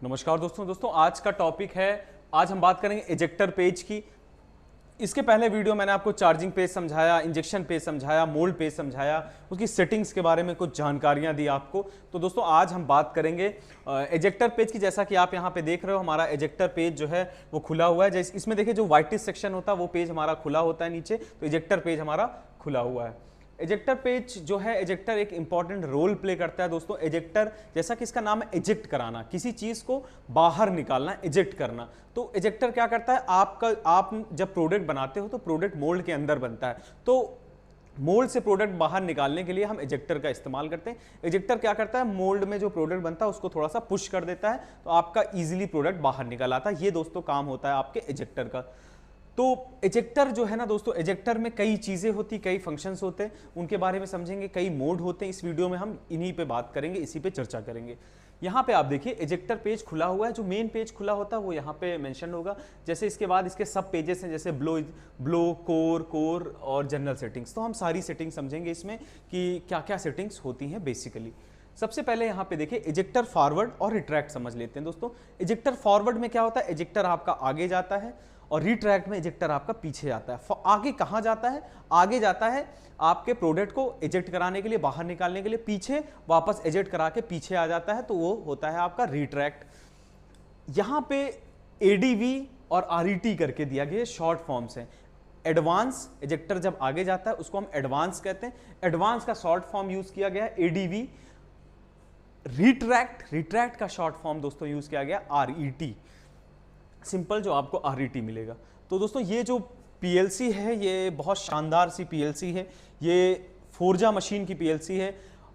नमस्कार दोस्तों आज का टॉपिक है, आज हम बात करेंगे इजेक्टर पेज की। इसके पहले वीडियो मैंने आपको चार्जिंग पेज समझाया, इंजेक्शन पेज समझाया, मोल्ड पेज समझाया, उसकी सेटिंग्स के बारे में कुछ जानकारियां दी आपको। तो दोस्तों आज हम बात करेंगे इजेक्टर पेज की। जैसा कि आप यहां पे देख रहे हो, हमारा इजेक्टर पेज जो है वो खुला हुआ है। जैसे इसमें देखिए जो व्हाइटिश सेक्शन होता है वो पेज हमारा खुला होता है नीचे, तो इजेक्टर पेज हमारा खुला हुआ है। इजेक्टर पेज जो है, इजेक्टर एक इंपॉर्टेंट रोल प्ले करता है दोस्तों। इजेक्टर, जैसा कि इसका नाम है इजेक्ट कराना, किसी चीज को बाहर निकालना, इजेक्ट करना। तो इजेक्टर क्या करता है, आप जब प्रोडक्ट बनाते हो तो प्रोडक्ट मोल्ड के अंदर बनता है, तो मोल्ड से प्रोडक्ट बाहर निकालने के लिए हम इजेक्टर का इस्तेमाल करते हैं। इजेक्टर क्या करता है, मोल्ड में जो प्रोडक्ट बनता है उसको थोड़ा सा पुश कर देता है, तो आपका इजीली प्रोडक्ट बाहर निकल आता है। ये दोस्तों काम होता है आपके इजेक्टर का। तो इजेक्टर जो है ना दोस्तों, इजेक्टर में कई चीजें होती, कई फंक्शंस होते हैं, उनके बारे में समझेंगे, कई मोड होते हैं। इस वीडियो में हम इन्हीं पे बात करेंगे, इसी पे चर्चा करेंगे। यहाँ पे आप देखिए इजेक्टर पेज खुला हुआ है। जो मेन पेज खुला होता है वो यहाँ पे मेंशन होगा। जैसे इसके बाद इसके सब पेजेस हैं, जैसे ब्लो, कोर और जनरल सेटिंग्स। तो हम सारी सेटिंग्स समझेंगे इसमें कि क्या क्या सेटिंग्स होती हैं बेसिकली। सबसे पहले यहाँ पे देखिए इजेक्टर फॉरवर्ड और रिट्रैक्ट समझ लेते हैं दोस्तों। इजेक्टर फॉरवर्ड में क्या होता है, इजेक्टर आपका आगे जाता है, और रिट्रैक्ट में इजेक्टर आपका पीछे आता है। आगे कहाँ जाता है, आगे जाता है आपके प्रोडक्ट को इजेक्ट कराने के लिए, बाहर निकालने के लिए, पीछे वापस इजेक्ट करा के पीछे आ जाता है, तो वो होता है आपका रिट्रैक्ट। यहाँ पे एडीवी और आरईटी करके दिया गया, शॉर्ट फॉर्म्स हैं। एडवांस इजेक्टर जब आगे जाता है उसको हम एडवांस कहते हैं। एडवांस का शॉर्ट फॉर्म यूज किया गया है एडीवी। रिट्रैक्ट का शॉर्ट फॉर्म दोस्तों यूज किया गया आरईटी, सिंपल, जो आपको आरईटी मिलेगा। तो दोस्तों ये जो पीएलसी है ये बहुत शानदार सी पीएलसी है। ये फोर्जा मशीन की पीएलसी है।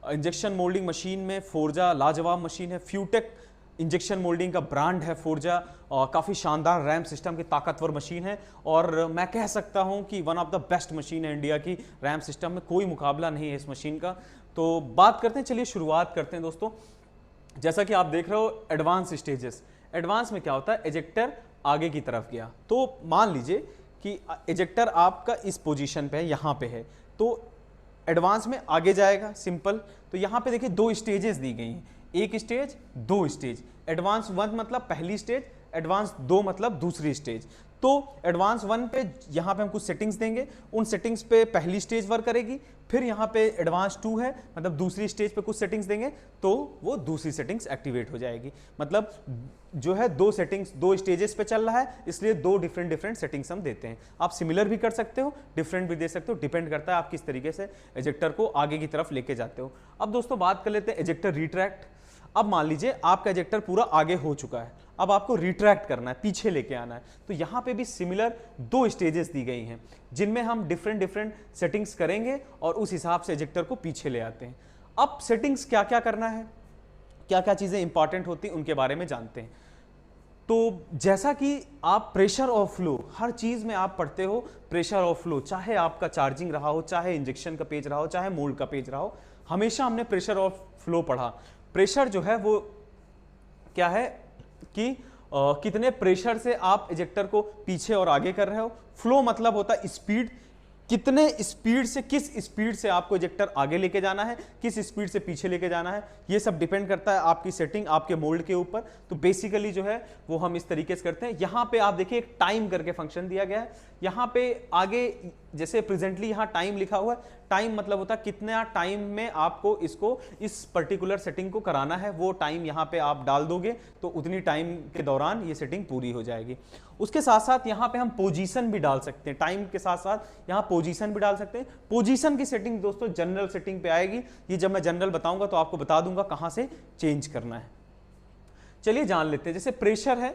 इंजेक्शन मोल्डिंग मशीन में फोर्जा लाजवाब मशीन है। फ्यूटेक इंजेक्शन मोल्डिंग का ब्रांड है फोर्जा, और काफ़ी शानदार रैम सिस्टम की ताकतवर मशीन है। और मैं कह सकता हूं कि one of the best machine है इंडिया की। रैम सिस्टम में कोई मुकाबला नहीं है इस मशीन का। तो बात करते हैं, चलिए शुरुआत करते हैं दोस्तों। जैसा कि आप देख रहे हो एडवांस स्टेजेस। एडवांस में क्या होता है, इजेक्टर आगे की तरफ गया, तो मान लीजिए कि इजेक्टर आपका इस पोजीशन पे है, यहाँ पे है, तो एडवांस में आगे जाएगा, सिंपल। तो यहाँ पे देखिए दो स्टेजेस दी गई हैं, एक स्टेज, दो स्टेज। एडवांस 1 मतलब पहली स्टेज, एडवांस 2 मतलब दूसरी स्टेज। तो एडवांस 1 पे यहाँ पे हम कुछ सेटिंग्स देंगे, उन सेटिंग्स पे पहली स्टेज वर्क करेगी। फिर यहाँ पे एडवांस 2 है, मतलब दूसरी स्टेज पे कुछ सेटिंग्स देंगे तो वो दूसरी सेटिंग्स एक्टिवेट हो जाएगी। मतलब जो है दो सेटिंग्स, दो स्टेजेस पे चल रहा है, इसलिए दो डिफरेंट सेटिंग्स हम देते हैं। आप सिमिलर भी कर सकते हो, डिफरेंट भी दे सकते हो, डिपेंड करता है आप किस तरीके से इजेक्टर को आगे की तरफ लेके जाते हो। अब दोस्तों बात कर लेते हैं इजेक्टर रिट्रैक्ट। अब मान लीजिए आपका इजेक्टर पूरा आगे हो चुका है, अब आपको रिट्रैक्ट करना है, पीछे लेके आना है। तो यहाँ पे भी सिमिलर दो स्टेजेस दी गई हैं, जिनमें हम डिफरेंट सेटिंग्स करेंगे और उस हिसाब से इजेक्टर को पीछे ले आते हैं। अब सेटिंग्स क्या क्या करना है, क्या क्या चीज़ें इंपॉर्टेंट होती हैं, उनके बारे में जानते हैं। तो जैसा कि आप प्रेशर और फ्लो, हर चीज़ में आप पढ़ते हो प्रेशर और फ्लो, चाहे आपका चार्जिंग रहा हो, चाहे इंजेक्शन का पेज रहा हो, चाहे मोल्ड का पेज रहा हो, हमेशा हमने प्रेशर और फ्लो पढ़ा। प्रेशर जो है वो क्या है कि कितने प्रेशर से आप इजेक्टर को पीछे और आगे कर रहे हो। फ्लो मतलब होता है स्पीड, कितने स्पीड से, किस स्पीड से आपको इजेक्टर आगे लेके जाना है, किस स्पीड से पीछे लेके जाना है। ये सब डिपेंड करता है आपकी सेटिंग, आपके मोल्ड के ऊपर। तो बेसिकली जो है वो हम इस तरीके से करते हैं। यहाँ पे आप देखिए एक टाइम करके फंक्शन दिया गया है। यहाँ पे आगे जैसे प्रेजेंटली यहाँ टाइम लिखा हुआ है, टाइम मतलब होता है कितना टाइम में आपको इसको, इस पर्टिकुलर सेटिंग को कराना है, वो टाइम यहाँ पे आप डाल दोगे तो उतनी टाइम के दौरान ये सेटिंग पूरी हो जाएगी। उसके साथ साथ यहाँ पे हम पोजीशन भी डाल सकते हैं, टाइम के साथ साथ यहाँ पोजीशन भी डाल सकते हैं। पोजीशन की सेटिंग दोस्तों जनरल सेटिंग पे आएगी। ये जब मैं जनरल बताऊंगा तो आपको बता दूंगा कहाँ से चेंज करना है। चलिए जान लेते हैं। जैसे प्रेशर है,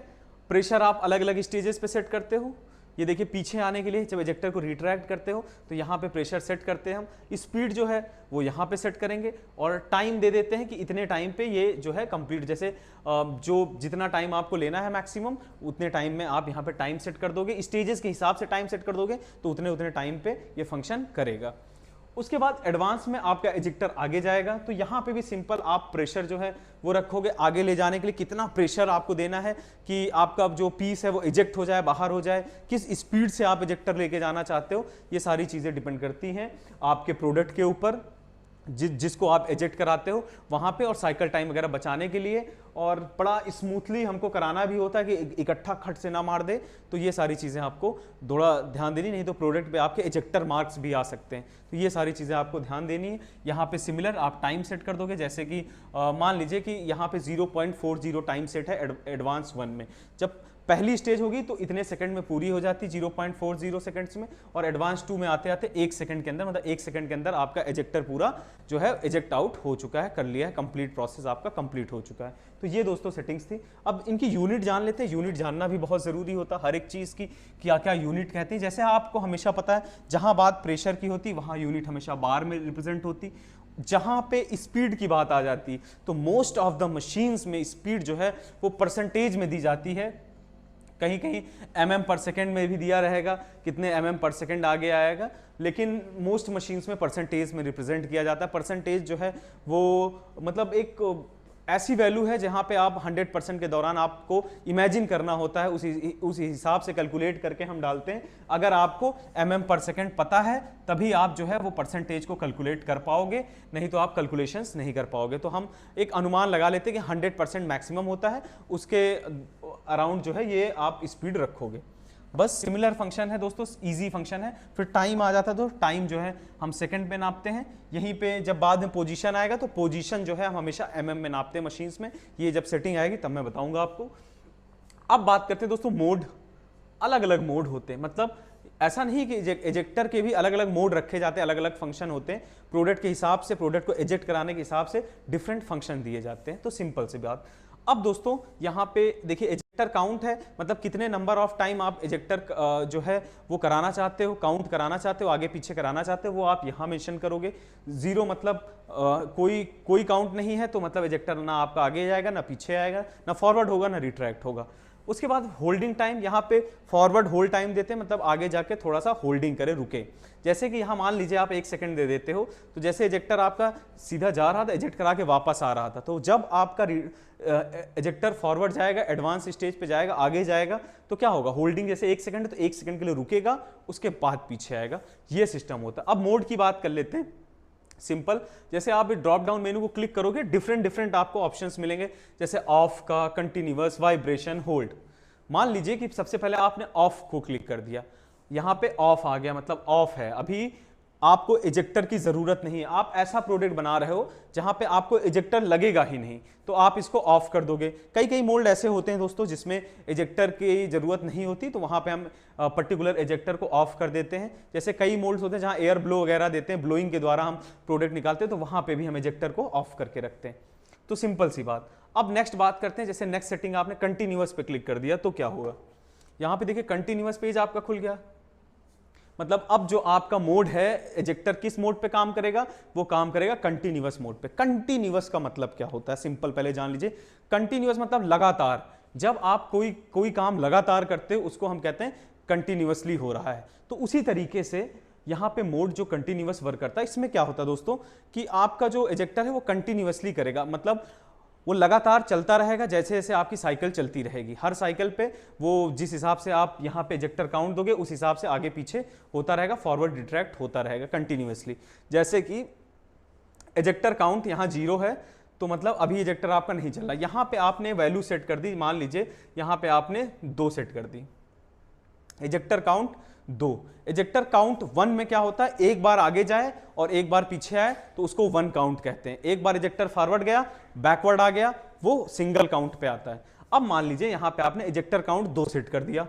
प्रेशर आप अलग अलग स्टेजेस पे सेट करते हो। ये देखिए पीछे आने के लिए जब इजेक्टर को रिट्रैक्ट करते हो तो यहाँ पे प्रेशर सेट करते हैं हम। स्पीड जो है वो यहाँ पे सेट करेंगे, और टाइम दे देते हैं कि इतने टाइम पे ये जो है कंप्लीट, जैसे जो जितना टाइम आपको लेना है मैक्सिमम, उतने टाइम में आप यहाँ पे टाइम सेट कर दोगे। स्टेजेस के हिसाब से टाइम सेट कर दोगे तो उतने टाइम पे ये फंक्शन करेगा। उसके बाद एडवांस में आपका इजेक्टर आगे जाएगा, तो यहाँ पे भी सिंपल आप प्रेशर जो है वो रखोगे आगे ले जाने के लिए, कितना प्रेशर आपको देना है कि आपका जो पीस है वो इजेक्ट हो जाए, बाहर हो जाए, किस स्पीड से आप इजेक्टर लेके जाना चाहते हो। ये सारी चीज़ें डिपेंड करती हैं आपके प्रोडक्ट के ऊपर, जिसको आप एजेक्ट कराते हो वहां पे, और साइकिल टाइम वगैरह बचाने के लिए, और बड़ा स्मूथली हमको कराना भी होता है कि इकट्ठा खट से ना मार दे। तो ये सारी चीज़ें आपको थोड़ा ध्यान देनी, नहीं तो प्रोडक्ट पे आपके एजेक्टर मार्क्स भी आ सकते हैं। तो ये सारी चीज़ें आपको ध्यान देनी है। यहाँ पे सिमिलर आप टाइम सेट कर दोगे, जैसे कि मान लीजिए कि यहाँ पे 0.40 टाइम सेट है एडवांस 1 में। जब पहली स्टेज होगी तो इतने सेकंड में पूरी हो जाती 0.40 सेकंड्स में, और एडवांस 2 में आते आते 1 सेकंड के अंदर, मतलब 1 सेकंड के अंदर आपका एजेक्टर पूरा जो है एजेक्ट आउट हो चुका है, कर लिया है, कंप्लीट प्रोसेस आपका कंप्लीट हो चुका है। तो ये दोस्तों सेटिंग्स थी। अब इनकी यूनिट जान लेते हैं। यूनिट जानना भी बहुत ज़रूरी होता है हर एक चीज़ की, क्या क्या यूनिट कहते हैं। जैसे आपको हमेशा पता है जहाँ बात प्रेशर की होती वहाँ यूनिट हमेशा बार में रिप्रेजेंट होती। जहाँ पे स्पीड की बात आ जाती तो मोस्ट ऑफ द मशीन्स में स्पीड जो है वो परसेंटेज में दी जाती है, कहीं कहीं mm पर सेकेंड में भी दिया रहेगा, कितने mm पर सेकेंड आगे आएगा, लेकिन मोस्ट मशीन्स में परसेंटेज में रिप्रेजेंट किया जाता है। परसेंटेज जो है वो मतलब एक ऐसी वैल्यू है जहाँ पे आप 100% के दौरान आपको इमेजिन करना होता है, उस हिसाब से कैलकुलेट करके हम डालते हैं। अगर आपको mm पर सेकेंड पता है तभी आप जो है वो परसेंटेज को कैलकुलेट कर पाओगे, नहीं तो आप कैलकुलेशंस नहीं कर पाओगे। तो हम एक अनुमान लगा लेते हैं कि 100% मैक्सिमम होता है, उसके अराउंड जो है ये आप स्पीड रखोगे। बस सिमिलर फंक्शन है दोस्तों, इजी फंक्शन है। फिर टाइम आ जाता है, तो टाइम जो है हम सेकंड में नापते हैं। यहीं पे जब बाद में पोजीशन आएगा तो पोजीशन जो है हम हमेशा mm में नापते हैं मशीन्स में। ये जब सेटिंग आएगी तब मैं बताऊंगा आपको। अब बात करते हैं दोस्तों मोड। अलग अलग मोड होते हैं, मतलब ऐसा नहीं कि एजेक्टर के भी अलग अलग मोड रखे जाते हैं, अलग अलग फंक्शन होते हैं। प्रोडक्ट के हिसाब से, प्रोडक्ट को एजेक्ट कराने के हिसाब से डिफरेंट फंक्शन दिए जाते हैं। तो सिंपल सी बात। अब दोस्तों यहाँ पे देखिए एजेक्टर काउंट है, मतलब कितने नंबर ऑफ टाइम आप एजेक्टर जो है वो कराना चाहते हो, काउंट कराना चाहते हो, आगे पीछे कराना चाहते हो, वो आप यहाँ मेंशन करोगे। 0 मतलब कोई काउंट नहीं है, तो मतलब एजेक्टर ना आपका आगे जाएगा ना पीछे आएगा, ना फॉरवर्ड होगा ना रिट्रैक्ट होगा। उसके बाद होल्डिंग टाइम, यहाँ पे फॉरवर्ड होल्ड टाइम देते हैं, मतलब आगे जाके थोड़ा सा होल्डिंग करे, रुके। जैसे कि यहाँ मान लीजिए आप 1 सेकंड दे देते हो, तो जैसे एजेक्टर आपका सीधा जा रहा था, एजेक्ट करा के वापस आ रहा था, तो जब आपका एजेक्टर फॉरवर्ड जाएगा, एडवांस स्टेज पे जाएगा, आगे जाएगा, तो क्या होगा, होल्डिंग जैसे 1 सेकंड, तो 1 सेकंड के लिए रुकेगा, उसके बाद पीछे आएगा। ये सिस्टम होता है। अब मोड की बात कर लेते हैं। सिंपल, जैसे आप ड्रॉप डाउन मेनू को क्लिक करोगे, डिफरेंट आपको ऑप्शंस मिलेंगे, जैसे ऑफ का, कंटिन्यूअस, वाइब्रेशन, होल्ड। मान लीजिए कि सबसे पहले आपने ऑफ को क्लिक कर दिया, यहां पे ऑफ आ गया, मतलब ऑफ है, अभी आपको इजेक्टर की जरूरत नहीं है। आप ऐसा प्रोडक्ट बना रहे हो जहां पे आपको इजेक्टर लगेगा ही नहीं, तो आप इसको ऑफ कर दोगे। कई मोल्ड ऐसे होते हैं दोस्तों जिसमें इजेक्टर की जरूरत नहीं होती, तो वहां पे हम पर्टिकुलर इजेक्टर को ऑफ कर देते हैं। जैसे कई मोल्ड्स होते हैं जहां एयर ब्लो वगैरह देते हैं, ब्लोइंग के द्वारा हम प्रोडक्ट निकालते हैं, तो वहां पे भी हम इजेक्टर को ऑफ करके रखते हैं। तो सिंपल सी बात। अब नेक्स्ट बात करते हैं, जैसे नेक्स्ट सेटिंग आपने कंटिन्यूअस पे क्लिक कर दिया तो क्या होगा, यहां पे देखिए कंटिन्यूअस पेज आपका खुल गया। मतलब अब जो आपका मोड है, एजेक्टर किस मोड पे काम करेगा, वो काम करेगा कंटिन्यूअस मोड पे। कंटिन्यूअस का मतलब क्या होता है, सिंपल पहले जान लीजिए। कंटिन्यूअस मतलब लगातार। जब आप कोई काम लगातार करते हो उसको हम कहते हैं कंटिन्यूअसली हो रहा है। तो उसी तरीके से यहाँ पे मोड जो कंटिन्यूअस वर्क करता है, इसमें क्या होता है दोस्तों कि आपका जो एजेक्टर है वो कंटिन्यूअसली करेगा, मतलब वो लगातार चलता रहेगा। जैसे जैसे आपकी साइकिल चलती रहेगी, हर साइकिल पे वो जिस हिसाब से आप यहाँ पे एजेक्टर काउंट दोगे उस हिसाब से आगे पीछे होता रहेगा, फॉरवर्ड रिट्रैक्ट होता रहेगा कंटिन्यूअसली। जैसे कि एजेक्टर काउंट यहाँ 0 है, तो मतलब अभी एजेक्टर आपका नहीं चल रहा। यहाँ पे आपने वैल्यू सेट कर दी, मान लीजिए यहाँ पे आपने 2 सेट कर दी, एजेक्टर काउंट 2। एजेक्टर काउंट 1 में क्या होता है, एक बार आगे जाए और एक बार पीछे आए तो उसको 1 काउंट कहते हैं। एक बार एजेक्टर फॉरवर्ड गया, बैकवर्ड आ गया, वो सिंगल काउंट पे आता है। अब मान लीजिए यहाँ पे आपने एजेक्टर काउंट 2 सेट कर दिया।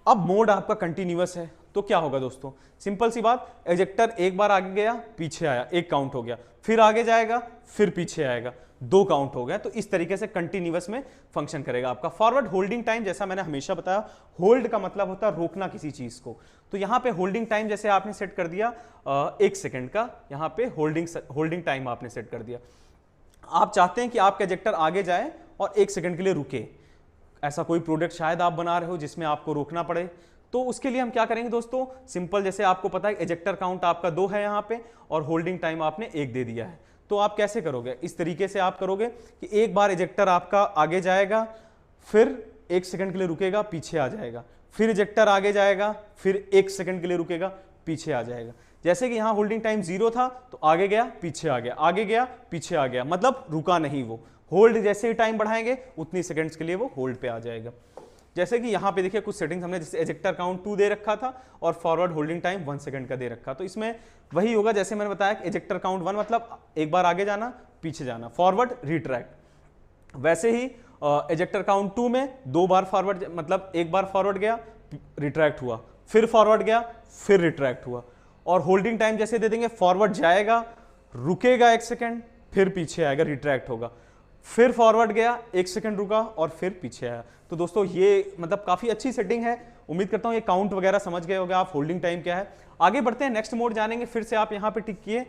अब मोड आपका कंटिन्यूअस है, तो क्या होगा दोस्तों, सिंपल सी बात, एजेक्टर एक बार आगे गया, पीछे आया, 1 काउंट हो गया, फिर आगे जाएगा, फिर पीछे आएगा, 2 काउंट हो गया। तो इस तरीके से कंटिन्यूअस में फंक्शन करेगा आपका। फॉरवर्ड होल्डिंग टाइम, जैसा मैंने हमेशा बताया, होल्ड का मतलब होता है रोकना किसी चीज को। तो यहाँ पे होल्डिंग टाइम जैसे आपने सेट कर दिया 1 सेकंड का, यहाँ पे होल्डिंग टाइम आपने सेट कर दिया। आप चाहते हैं कि आपका एजेक्टर आगे जाए और 1 सेकंड के लिए रुके, ऐसा कोई प्रोडक्ट शायद आप बना रहे हो जिसमें आपको रोकना पड़े, तो उसके लिए हम क्या करेंगे दोस्तों, सिंपल, जैसे आपको पता है एजेक्टर काउंट आपका 2 है यहाँ पे और होल्डिंग टाइम आपने 1 दे दिया है, तो आप कैसे करोगे, इस तरीके से आप करोगे कि एक बार एजेक्टर आपका आगे जाएगा, फिर 1 सेकंड के लिए रुकेगा, पीछे आ जाएगा, फिर एजेक्टर आगे जाएगा, फिर 1 सेकंड के लिए रुकेगा, पीछे आ जाएगा। जैसे कि यहाँ होल्डिंग टाइम 0 था तो आगे गया पीछे आ गया, आगे गया पीछे आ गया, मतलब रुका नहीं वो। होल्ड जैसे ही टाइम बढ़ाएंगे उतनी सेकंड्स के लिए वो होल्ड पे आ जाएगा। जैसे कि यहाँ पे देखिए कुछ सेटिंग्स हमने, जैसे एजेक्टर काउंट 2 दे रखा था और फॉरवर्ड होल्डिंग टाइम 1 सेकंड का दे रखा। तो इसमें वही होगा जैसे मैंने बताया कि एजेक्टर काउंट 1 मतलब एक बार आगे जाना पीछे जाना, फॉरवर्ड रिट्रैक्ट। वैसे ही एजेक्टर काउंट 2 में 2 बार फॉरवर्ड, मतलब एक बार फॉरवर्ड गया रिट्रैक्ट हुआ, फिर फॉरवर्ड गया फिर रिट्रैक्ट हुआ। और होल्डिंग टाइम जैसे दे देंगे, फॉरवर्ड जाएगा रुकेगा 1 सेकंड फिर पीछे आएगा रिट्रैक्ट होगा, फिर फॉरवर्ड गया 1 सेकंड रुका और फिर पीछे आया। तो दोस्तों ये मतलब काफी अच्छी सेटिंग है। उम्मीद करता हूं ये काउंट वगैरह समझ गए होंगे आप, होल्डिंग टाइम क्या है। आगे बढ़ते हैं, नेक्स्ट मोड जानेंगे। फिर से आप यहां पे टिक किए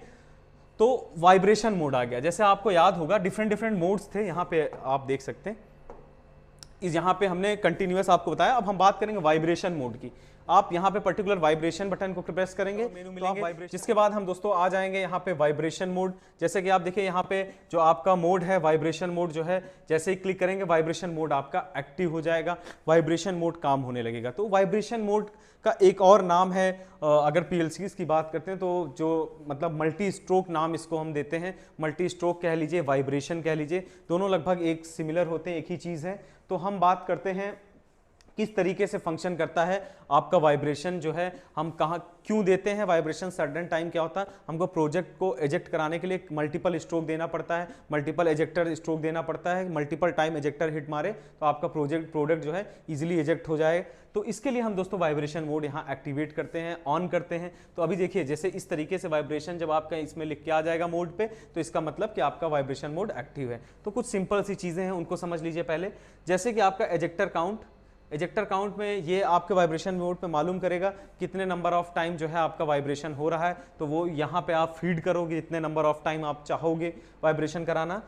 तो वाइब्रेशन मोड आ गया। जैसे आपको याद होगा डिफरेंट मोड्स थे, यहां पे आप देख सकते हैं। इस यहाँ पे हमने कंटिन्यूअस आपको बताया। अब हम बात करेंगे वाइब्रेशन मोड की। आप यहाँ पे पर्टिकुलर वाइब्रेशन बटन को प्रेस करेंगे, मेनू मिलेंगे, जिसके बाद हम दोस्तों आ जाएंगे यहाँ पे वाइब्रेशन मोड। जैसे कि आप देखिए यहाँ पे जो आपका मोड है वाइब्रेशन मोड जो है, जैसे ही क्लिक करेंगे वाइब्रेशन मोड आपका एक्टिव हो जाएगा, वाइब्रेशन मोड काम होने लगेगा। तो वाइब्रेशन मोड का एक और नाम है, अगर पीएलसीज की बात करते हैं तो जो मतलब मल्टी स्ट्रोक नाम इसको हम देते हैं। मल्टी स्ट्रोक कह लीजिए, वाइब्रेशन कह लीजिए, दोनों लगभग एक सिमिलर होते हैं, एक ही चीज़ है। तो हम बात करते हैं किस तरीके से फंक्शन करता है आपका वाइब्रेशन जो है, हम कहाँ क्यों देते हैं वाइब्रेशन, सडन टाइम क्या होता है। हमको प्रोजेक्ट को एजेक्ट कराने के लिए मल्टीपल स्ट्रोक देना पड़ता है, मल्टीपल एजेक्टर स्ट्रोक देना पड़ता है, मल्टीपल टाइम एजेक्टर हिट मारे तो आपका प्रोडक्ट जो है इजीली एजेक्ट हो जाए। तो इसके लिए हम दोस्तों वाइब्रेशन मोड यहाँ एक्टिवेट करते हैं, ऑन करते हैं। तो अभी देखिए जैसे इस तरीके से वाइब्रेशन जब आपका इसमें लिख के आ जाएगा मोड पे, तो इसका मतलब कि आपका वाइब्रेशन मोड एक्टिव है। तो कुछ सिंपल सी चीज़ें हैं, उनको समझ लीजिए पहले। जैसे कि आपका एजेक्टर काउंट में ये आपके वाइब्रेशन मोड पे मालूम करेगा कितने नंबर ऑफ टाइम जो है आपका वाइब्रेशन हो रहा है। तो वो यहाँ पे आप फीड करोगे जितने नंबर ऑफ टाइम आप चाहोगे वाइब्रेशन कराना।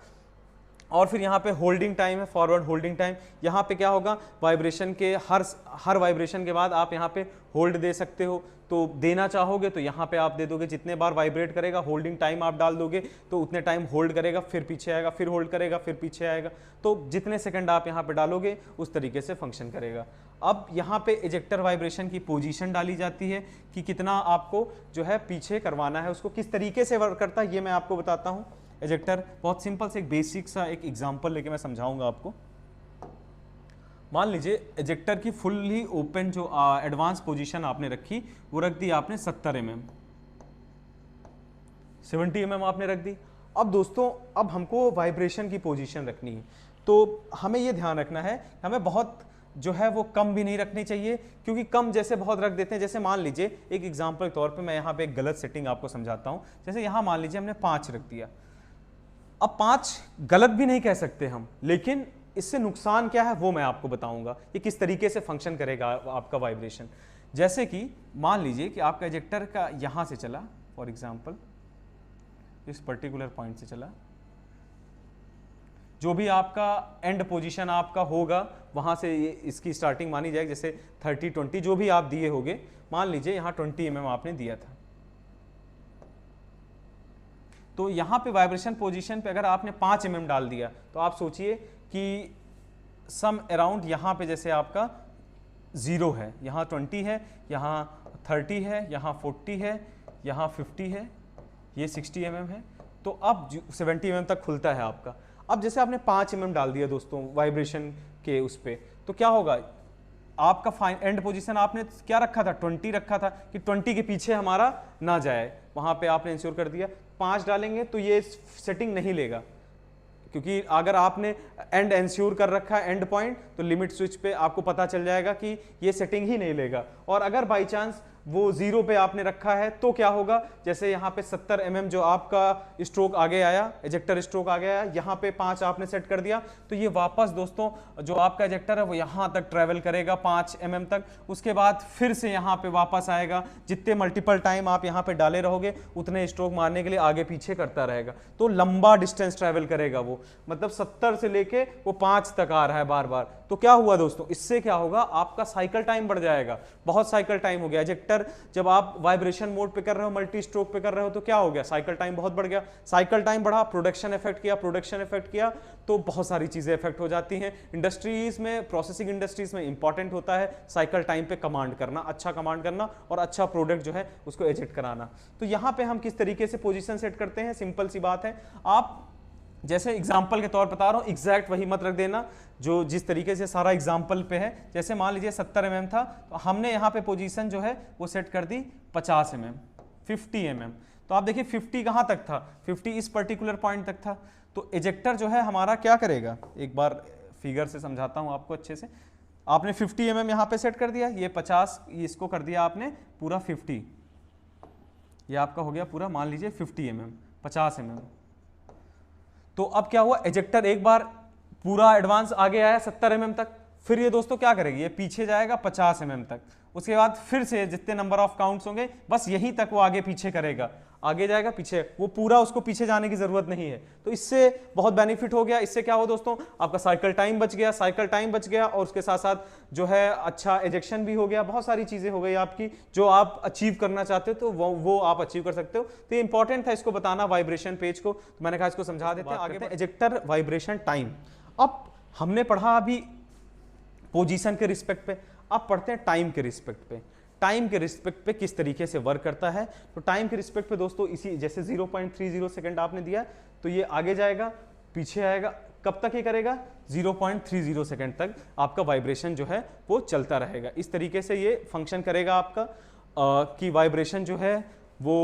और फिर यहाँ पे होल्डिंग टाइम है, फॉरवर्ड होल्डिंग टाइम। यहाँ पे क्या होगा, वाइब्रेशन के हर वाइब्रेशन के बाद आप यहाँ पे होल्ड दे सकते हो। तो देना चाहोगे तो यहाँ पे आप दे दोगे, जितने बार वाइब्रेट करेगा होल्डिंग टाइम आप डाल दोगे तो उतने टाइम होल्ड करेगा, फिर पीछे आएगा, फिर होल्ड करेगा, फिर पीछे आएगा। तो जितने सेकंड आप यहाँ पे डालोगे उस तरीके से फंक्शन करेगा। अब यहाँ पे इजेक्टर वाइब्रेशन की पोजीशन डाली जाती है कि कितना आपको जो है पीछे करवाना है, उसको किस तरीके से वर्क करता है ये मैं आपको बताता हूँ। एजेक्टर बहुत सिंपल से एक बेसिक सा एक एग्जांपल लेके मैं समझाऊंगा आपको। मान लीजिए एजेक्टर की फुल्ली ओपन जो एडवांस पोजीशन आपने रखी, वो रख दी आपने 70 mm, 70 mm आपने रख दी। अब दोस्तों अब हमको वाइब्रेशन की पोजीशन रखनी है, तो हमें ये ध्यान रखना है हमें बहुत जो है वो कम भी नहीं रखनी चाहिए, क्योंकि कम जैसे बहुत रख देते हैं। जैसे मान लीजिए एक एग्जाम्पल के तौर पे मैं यहाँ पे एक गलत सेटिंग आपको समझाता हूँ। जैसे यहाँ मान लीजिए हमने 5 रख दिया। अब 5 गलत भी नहीं कह सकते हम, लेकिन इससे नुकसान क्या है वो मैं आपको बताऊंगा, ये किस तरीके से फंक्शन करेगा आपका वाइब्रेशन। जैसे कि मान लीजिए कि आपका एजेक्टर का यहां से चला, फॉर एग्जांपल इस पर्टिकुलर पॉइंट से चला, जो भी आपका एंड पोजीशन आपका होगा वहां से ये इसकी स्टार्टिंग मानी जाएगी। जैसे 30, 20 जो भी आप दिए होंगे, मान लीजिए यहाँ 20 mm आपने दिया था, तो यहाँ पे वाइब्रेशन पोजीशन पे अगर आपने 5 mm डाल दिया तो आप सोचिए कि सम अराउंड यहाँ पे जैसे आपका 0 है, यहाँ 20 है, यहाँ 30 है, यहाँ 40 है, यहाँ 50 है, ये 60 mm है, तो अब 70 mm तक खुलता है आपका। अब जैसे आपने 5 mm डाल दिया दोस्तों वाइब्रेशन के उस पे, तो क्या होगा, आपका एंड पोजीशन आपने क्या रखा था, 20 रखा था कि 20 के पीछे हमारा ना जाए, वहां पे आपने इंश्योर कर दिया। 5 डालेंगे तो ये सेटिंग नहीं लेगा, क्योंकि अगर आपने एंड इंश्योर कर रखा है एंड पॉइंट, तो लिमिट स्विच पे आपको पता चल जाएगा कि ये सेटिंग ही नहीं लेगा। और अगर बाई चांस वो 0 पे आपने रखा है तो क्या होगा, जैसे यहाँ पे 70 mm जो आपका स्ट्रोक आगे आया, एजेक्टर स्ट्रोक आ गया, यहाँ पे 5 आपने सेट कर दिया, तो ये वापस दोस्तों जो आपका एजेक्टर है वो यहाँ तक ट्रेवल करेगा 5 mm तक, उसके बाद फिर से यहाँ पे वापस आएगा। जितने मल्टीपल टाइम आप यहाँ पे डाले रहोगे उतने स्ट्रोक मारने के लिए आगे पीछे करता रहेगा, तो लंबा डिस्टेंस ट्रेवल करेगा वो, मतलब 70 से लेके वो 5 तक आ रहा है बार बार। तो क्या हुआ दोस्तों, इससे क्या होगा, आपका साइकिल टाइम बढ़ जाएगा, बहुत साइकिल टाइम हो गया। एजेक्टर इजेक्टर जब आप वाइब्रेशन मोड पे कर रहे हो, मल्टी स्ट्रोक पे कर रहे हो, तो क्या हो गया, साइकिल टाइम बहुत बढ़ गया, साइकिल टाइम बढ़ा, प्रोडक्शन इफेक्ट किया, प्रोडक्शन इफेक्ट किया, तो बहुत सारी चीजें इफेक्ट हो जाती हैं। इंडस्ट्रीज में, प्रोसेसिंग इंडस्ट्रीज में इंपॉर्टेंट होता है साइकिल टाइम पे कमांड करना, अच्छा कमांड करना और अच्छा प्रोडक्ट जो है उसको एजेक्ट कराना। तो यहाँ पे हम किस तरीके से पोजीशन सेट करते हैं, सिंपल सी बात है, आप जैसे एग्जाम्पल के तौर पर बता रहा हूँ, एग्जैक्ट वही मत रख देना जो जिस तरीके से सारा एग्जाम्पल पे है। जैसे मान लीजिए 70 mm था, तो हमने यहाँ पे पोजीशन जो है वो सेट कर दी 50 mm, 50 mm। तो आप देखिए 50 कहाँ तक था, 50 इस पर्टिकुलर पॉइंट तक था। तो एजेक्टर जो है हमारा क्या करेगा, एक बार फिगर से समझाता हूँ आपको अच्छे से। आपने 50 mm यहाँ पे सेट कर दिया, ये 50, इसको कर दिया आपने पूरा 50, ये आपका हो गया पूरा मान लीजिए 50 mm, 50 mm। तो अब क्या हुआ, एजेक्टर एक बार पूरा एडवांस आगे आया 70 mm तक, फिर ये दोस्तों क्या करेगी, ये पीछे जाएगा 50 mm तक, उसके बाद फिर से जितने नंबर ऑफ काउंट्स होंगे बस यहीं तक वो आगे पीछे करेगा, आगे जाएगा पीछे, वो पूरा उसको पीछे जाने की जरूरत नहीं है। तो इससे बहुत बेनिफिट हो गया। इससे क्या हुआ दोस्तों, आपका साइकिल टाइम बच गया, साइकिल टाइम बच गया और उसके साथ साथ जो है अच्छा एजेक्शन भी हो गया, बहुत सारी चीजें हो गई आपकी जो आप अचीव करना चाहते हो, तो वो आप अचीव कर सकते हो। तो ये इंपॉर्टेंट था इसको बताना वाइब्रेशन पेज को, तो मैंने कहा इसको समझा देते हैं आगे। एजेक्टर वाइब्रेशन टाइम, अब हमने पढ़ा अभी पोजीशन के रिस्पेक्ट पे, अब पढ़ते हैं टाइम के रिस्पेक्ट पे। टाइम के रिस्पेक्ट पे किस तरीके से वर्क करता है, तो टाइम के रिस्पेक्ट पे दोस्तों इसी जैसे 0.30 सेकंड आपने दिया, तो ये आगे जाएगा पीछे आएगा, कब तक ये करेगा, 0.30 सेकंड तक आपका वाइब्रेशन जो है वो चलता रहेगा। इस तरीके से ये फंक्शन करेगा आपका कि वाइब्रेशन जो है वो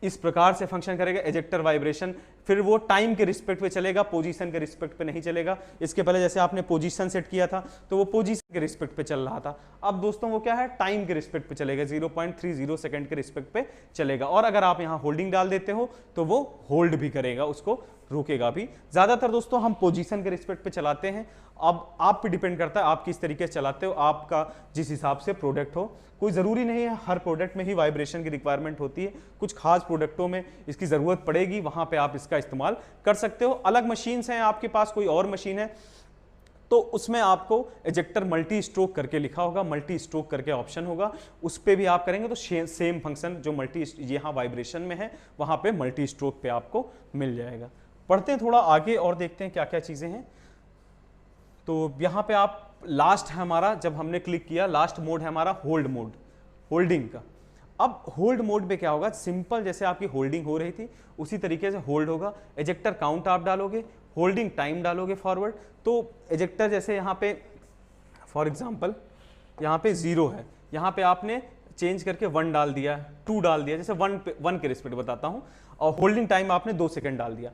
इस प्रकार से फंक्शन करेगा एजेक्टर वाइब्रेशन। फिर वो टाइम के रिस्पेक्ट पे चलेगा, पोजीशन के रिस्पेक्ट पे नहीं चलेगा। इसके पहले जैसे आपने पोजीशन सेट किया था तो वो पोजीशन के रिस्पेक्ट पे चल रहा था, अब दोस्तों वो क्या है, टाइम के रिस्पेक्ट पे चलेगा, 0.30 सेकंड के रिस्पेक्ट पे चलेगा। और अगर आप यहाँ होल्डिंग डाल देते हो तो वो होल्ड भी करेगा, उसको रोकेगा भी। ज्यादातर दोस्तों हम पोजीशन के रिस्पेक्ट पे चलाते हैं, अब आप पे डिपेंड करता है आप किस तरीके से चलाते हो, आपका जिस हिसाब से प्रोडक्ट हो। कोई ज़रूरी नहीं है हर प्रोडक्ट में ही वाइब्रेशन की रिक्वायरमेंट होती है, कुछ खास प्रोडक्टों में इसकी ज़रूरत पड़ेगी, वहाँ पे आप इसका इस्तेमाल कर सकते हो। अलग मशीन्स हैं आपके पास, कोई और मशीन है तो उसमें आपको एजेक्टर मल्टी स्ट्रोक करके लिखा होगा, मल्टी स्ट्रोक करके ऑप्शन होगा, उस पर भी आप करेंगे तो सेम फंक्शन जो मल्टी यहाँ वाइब्रेशन में है वहाँ पे मल्टी स्ट्रोक पे आपको मिल जाएगा। पढ़ते हैं थोड़ा आगे और देखते हैं क्या क्या चीज़ें हैं। तो यहाँ पे आप लास्ट है हमारा, जब हमने क्लिक किया लास्ट मोड है हमारा होल्ड मोड, होल्डिंग का। अब होल्ड मोड में क्या होगा, सिंपल जैसे आपकी होल्डिंग हो रही थी उसी तरीके से होल्ड होगा। एजेक्टर काउंट आप डालोगे, होल्डिंग टाइम डालोगे फॉरवर्ड, तो एजेक्टर जैसे यहाँ पे फॉर एग्जांपल यहाँ पे 0 है, यहाँ पे आपने चेंज करके 1 डाल दिया, 2 डाल दिया, जैसे 1 के रिस्पेक्ट बताता हूँ, और होल्डिंग टाइम आपने 2 सेकंड डाल दिया।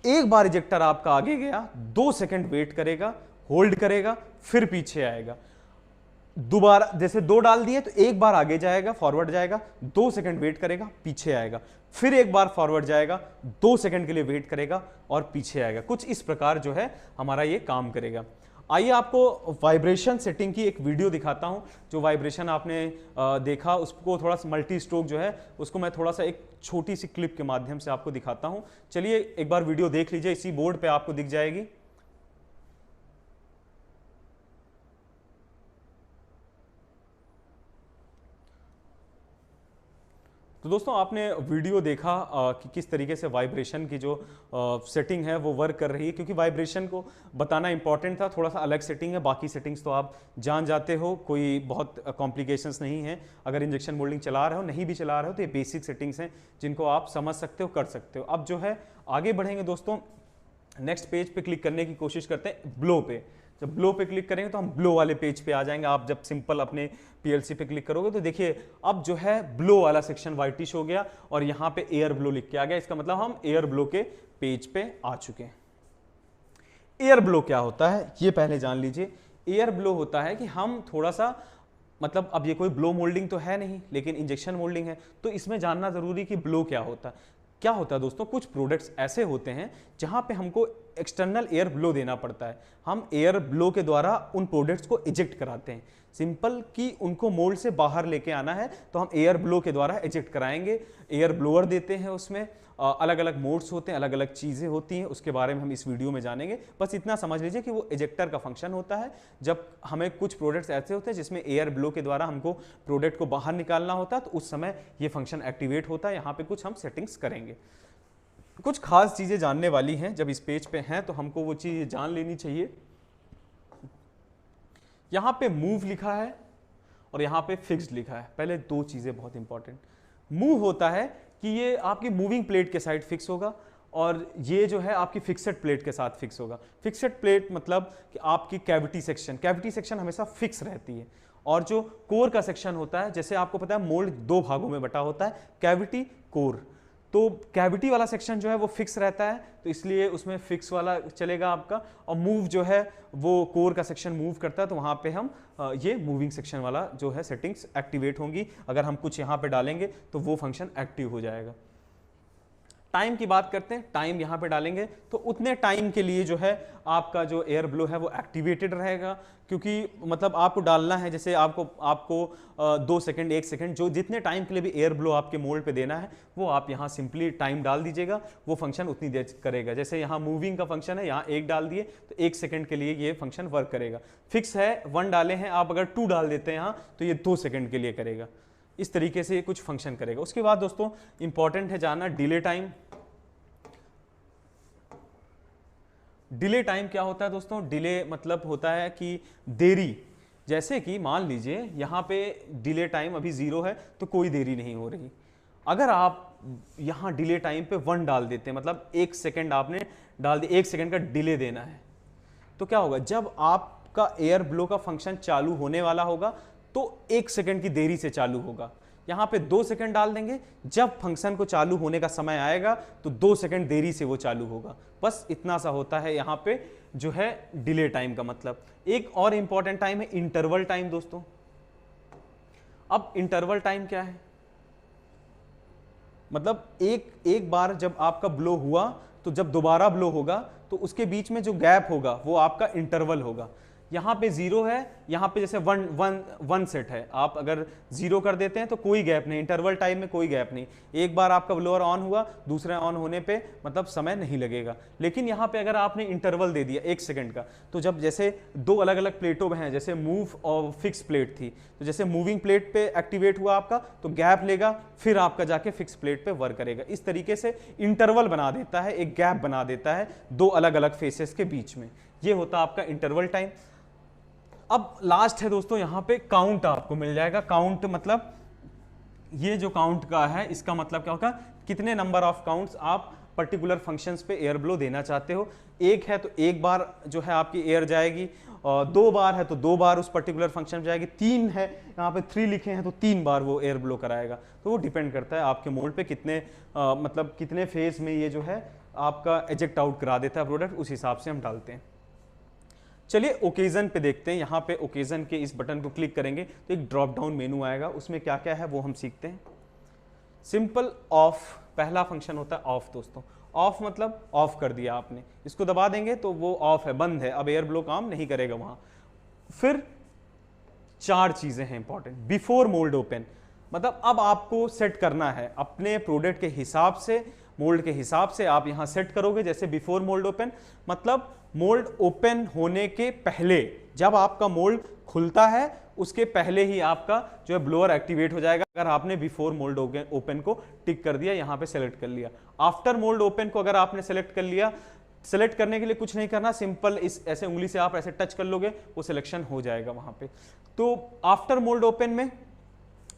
एक बार एजेक्टर आपका आगे गया, 2 सेकंड वेट करेगा, होल्ड करेगा, फिर पीछे आएगा। दोबारा जैसे 2 डाल दिए तो एक बार आगे जाएगा, फॉरवर्ड जाएगा, 2 सेकंड वेट करेगा, पीछे आएगा, फिर एक बार फॉरवर्ड जाएगा, 2 सेकंड के लिए वेट करेगा और पीछे आएगा। कुछ इस प्रकार जो है हमारा ये काम करेगा। आइए आपको वाइब्रेशन सेटिंग की एक वीडियो दिखाता हूं। जो वाइब्रेशन आपने देखा उसको थोड़ा सा मल्टी स्ट्रोक जो है उसको मैं थोड़ा सा एक छोटी सी क्लिप के माध्यम से आपको दिखाता हूं। चलिए एक बार वीडियो देख लीजिए, इसी बोर्ड पे आपको दिख जाएगी। तो दोस्तों आपने वीडियो देखा कि किस तरीके से वाइब्रेशन की जो सेटिंग है वो वर्क कर रही है, क्योंकि वाइब्रेशन को बताना इंपॉर्टेंट था। थोड़ा सा अलग सेटिंग है, बाकी सेटिंग्स तो आप जान जाते हो, कोई बहुत कॉम्प्लिकेशंस नहीं है। अगर इंजेक्शन मोल्डिंग चला रहे हो, नहीं भी चला रहे हो, तो ये बेसिक सेटिंग्स हैं जिनको आप समझ सकते हो, कर सकते हो। अब जो है आगे बढ़ेंगे दोस्तों, नेक्स्ट पेज पे क्लिक करने की कोशिश करते हैं, ब्लो पे। जब ब्लो पे क्लिक करेंगे तो हम ब्लो वाले पेज पे आ जाएंगे। आप जब सिंपल अपने पीएलसी पे क्लिक करोगे तो देखिए अब जो है ब्लो वाला सेक्शन व्हाइटिश हो गया और यहाँ पे एयर ब्लो लिख के आ गया। इसका मतलब हम एयर ब्लो के पेज पे आ चुके हैं। एयर ब्लो क्या होता है ये पहले जान लीजिए। एयर ब्लो होता है कि हम थोड़ा सा, मतलब अब ये कोई ब्लो मोल्डिंग तो है नहीं लेकिन इंजेक्शन मोल्डिंग है, तो इसमें जानना जरूरी कि ब्लो क्या होता है। क्या होता है दोस्तों, कुछ प्रोडक्ट्स ऐसे होते हैं जहां पे हमको एक्सटर्नल एयर ब्लो देना पड़ता है। हम एयर ब्लो के द्वारा उन प्रोडक्ट्स को इजेक्ट कराते हैं। सिंपल कि उनको मोल्ड से बाहर लेके आना है तो हम एयर ब्लो के द्वारा इजेक्ट कराएंगे। एयर ब्लोअर देते हैं उसमें, अलग अलग मोड्स होते हैं, अलग अलग चीज़ें होती हैं, उसके बारे में हम इस वीडियो में जानेंगे। बस इतना समझ लीजिए कि वो इजेक्टर का फंक्शन होता है जब हमें कुछ प्रोडक्ट्स ऐसे होते हैं जिसमें एयर ब्लो के द्वारा हमको प्रोडक्ट को बाहर निकालना होता है, तो उस समय ये फंक्शन एक्टिवेट होता है। यहाँ पे कुछ हम सेटिंग्स करेंगे। कुछ खास चीज़ें जानने वाली हैं, जब इस पेज पे हैं तो हमको वो चीज़ जान लेनी चाहिए। यहाँ पे मूव लिखा है और यहाँ पे फिक्स्ड लिखा है। पहले दो चीज़ें बहुत इंपॉर्टेंट। मूव होता है कि ये आपकी मूविंग प्लेट के साइड फिक्स होगा और ये जो है आपकी फिक्सड प्लेट के साथ फिक्स होगा। फिक्सड प्लेट मतलब कि आपकी कैविटी सेक्शन हमेशा फिक्स रहती है, और जो कोर का सेक्शन होता है, जैसे आपको पता है मोल्ड दो भागों में बटा होता है, कैविटी कोर, तो कैविटी वाला सेक्शन जो है वो फिक्स रहता है, तो इसलिए उसमें फिक्स वाला चलेगा आपका। और मूव जो है वो कोर का सेक्शन मूव करता है, तो वहाँ पे हम ये मूविंग सेक्शन वाला जो है सेटिंग्स एक्टिवेट होंगी। अगर हम कुछ यहाँ पे डालेंगे तो वो फंक्शन एक्टिव हो जाएगा। टाइम की बात करते हैं, टाइम यहाँ पे डालेंगे तो उतने टाइम के लिए जो है आपका जो एयर ब्लो है वो एक्टिवेटेड रहेगा, क्योंकि मतलब आपको डालना है, जैसे आपको 2 सेकंड 1 सेकंड जो जितने टाइम के लिए भी एयर ब्लो आपके मोल्ड पे देना है वो आप यहाँ सिंपली टाइम डाल दीजिएगा, वो फंक्शन उतनी देर करेगा। जैसे यहाँ मूविंग का फंक्शन है, यहाँ 1 डाल दिए तो 1 सेकंड के लिए ये फंक्शन वर्क करेगा। फिक्स है 1 डाले हैं, आप अगर 2 डाल देते हैं यहाँ तो ये 2 सेकंड के लिए करेगा। इस तरीके से ये कुछ फंक्शन करेगा। उसके बाद दोस्तों इंपॉर्टेंट है जानना डिले टाइम। डिले टाइम क्या होता है दोस्तों? डिले मतलब होता है कि देरी। जैसे कि मान लीजिए यहाँ पे डिले टाइम अभी 0 है तो कोई देरी नहीं हो रही। अगर आप यहाँ डिले टाइम पे 1 डाल देते हैं, मतलब 1 सेकंड आपने डाल दिया, 1 सेकंड का डिले देना है, तो क्या होगा? जब आपका एयर ब्लो का फंक्शन चालू होने वाला होगा तो 1 सेकंड की देरी से चालू होगा। यहाँ पे 2 सेकंड डाल देंगे, जब फंक्शन को चालू होने का समय आएगा तो 2 सेकंड देरी से वो चालू होगा। बस इतना सा होता है यहाँ पे जो है डिले टाइम का मतलब। एक और इंपॉर्टेंट टाइम है इंटरवल टाइम दोस्तों। अब इंटरवल टाइम क्या है? मतलब एक बार जब आपका ब्लो हुआ तो जब दोबारा ब्लो होगा तो उसके बीच में जो गैप होगा वो आपका इंटरवल होगा। यहाँ पे 0 है, यहाँ पे जैसे 1 सेट है, आप अगर 0 कर देते हैं तो कोई गैप नहीं, इंटरवल टाइम में कोई गैप नहीं। एक बार आपका ब्लोअर ऑन हुआ, दूसरा ऑन होने पे मतलब समय नहीं लगेगा। लेकिन यहाँ पे अगर आपने इंटरवल दे दिया 1 सेकंड का, तो जब जैसे 2 अलग अलग प्लेटों में हैं, जैसे मूव और फिक्स प्लेट थी, तो जैसे मूविंग प्लेट पे एक्टिवेट हुआ आपका तो गैप लेगा, फिर आपका जाके फिक्स प्लेट पे वर्क करेगा। इस तरीके से इंटरवल बना देता है, एक गैप बना देता है 2 अलग अलग फेसेस के बीच में। ये होता आपका इंटरवल टाइम। अब लास्ट है दोस्तों, यहाँ पे काउंट आपको मिल जाएगा। काउंट मतलब ये जो काउंट का है इसका मतलब क्या होगा? कितने नंबर ऑफ काउंट्स आप पर्टिकुलर फंक्शंस पे एयर ब्लो देना चाहते हो। 1 है तो 1 बार जो है आपकी एयर जाएगी, और 2 बार है तो 2 बार उस पर्टिकुलर फंक्शन में जाएगी, 3 है यहाँ पे 3 लिखे हैं तो 3 बार वो एयर ब्लो कराएगा। तो वो डिपेंड करता है आपके मोल्ड पे कितने मतलब कितने फेज में ये जो है आपका एजेक्ट आउट करा देता है प्रोडक्ट, उस हिसाब से हम डालते हैं। चलिए ओकेजन पे देखते हैं। यहाँ पे ओकेजन के इस बटन को क्लिक करेंगे तो एक ड्रॉप डाउन मेनू आएगा, उसमें क्या क्या है वो हम सीखते हैं। सिंपल ऑफ, पहला फंक्शन होता है ऑफ दोस्तों। ऑफ मतलब ऑफ कर दिया आपने, इसको दबा देंगे तो वो ऑफ है, बंद है, अब एयर ब्लो काम नहीं करेगा वहां। फिर 4 चीजें हैं इंपॉर्टेंट। बिफोर मोल्ड ओपन मतलब अब आपको सेट करना है अपने प्रोडक्ट के हिसाब से, मोल्ड के हिसाब से आप यहां सेट करोगे। जैसे बिफोर मोल्ड ओपन मतलब मोल्ड ओपन होने के पहले, जब आपका मोल्ड खुलता है उसके पहले ही आपका जो है ब्लोअर एक्टिवेट हो जाएगा। अगर आपने बिफोर मोल्ड ओपन को टिक कर दिया, यहां पे सेलेक्ट कर लिया। आफ्टर मोल्ड ओपन को अगर आपने सेलेक्ट कर लिया, सेलेक्ट करने के लिए कुछ नहीं करना, सिंपल इस ऐसे उंगली से आप ऐसे टच कर लोगे, वो सिलेक्शन हो जाएगा वहां पे। तो आफ्टर मोल्ड ओपन में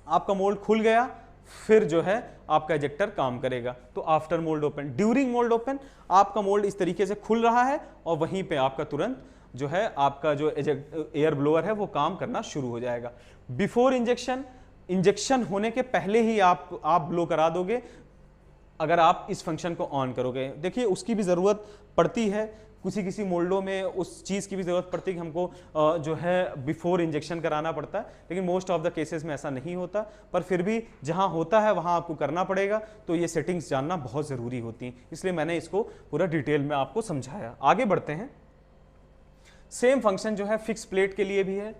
आपका मोल्ड खुल गया, फिर जो है आपका एजेक्टर काम करेगा। तो after mould open. During mould open आपका मोल्ड इस तरीके से खुल रहा है और वहीं पे आपका तुरंत जो है आपका जो एयर ब्लोअर है वो काम करना शुरू हो जाएगा। बिफोर इंजेक्शन, इंजेक्शन होने के पहले ही आप ब्लो करा दोगे अगर आप इस फंक्शन को ऑन करोगे। देखिए उसकी भी ज़रूरत पड़ती है, किसी मोल्डों में उस चीज़ की भी ज़रूरत पड़ती है कि हमको जो है बिफोर इंजेक्शन कराना पड़ता है, लेकिन मोस्ट ऑफ द केसेस में ऐसा नहीं होता। पर फिर भी जहां होता है वहां आपको करना पड़ेगा, तो ये सेटिंग्स जानना बहुत ज़रूरी होती हैं, इसलिए मैंने इसको पूरा डिटेल में आपको समझाया। आगे बढ़ते हैं। सेम फंक्शन जो है फिक्स प्लेट के लिए भी है।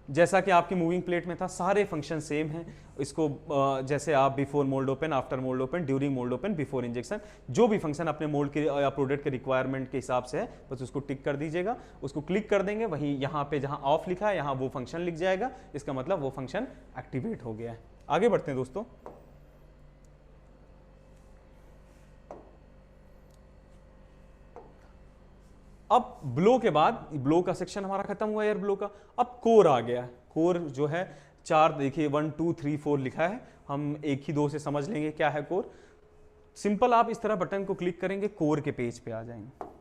जैसा कि आपकी मूविंग प्लेट में था, सारे फंक्शन सेम हैं। इसको जैसे आप before mould open, after mould open, during mould open, before injection, जो भी फंक्शन अपने मोल्ड के या प्रोडक्ट के रिक्वायरमेंट के हिसाब से है बस उसको टिक कर दीजिएगा। उसको क्लिक कर देंगे, वही यहाँ पे जहाँ ऑफ लिखा है यहाँ वो फंक्शन लिख जाएगा, इसका मतलब वो फंक्शन एक्टिवेट हो गया है। आगे बढ़ते हैं दोस्तों। अब ब्लो के बाद, ब्लो का सेक्शन हमारा खत्म हुआ एयर ब्लो का, अब कोर आ गया। कोर जो है 4, देखिए 1 2 3 4 लिखा है, हम एक ही 2 से समझ लेंगे क्या है कोर। सिंपल आप इस तरह बटन को क्लिक करेंगे, कोर के पेज पे आ जाएंगे।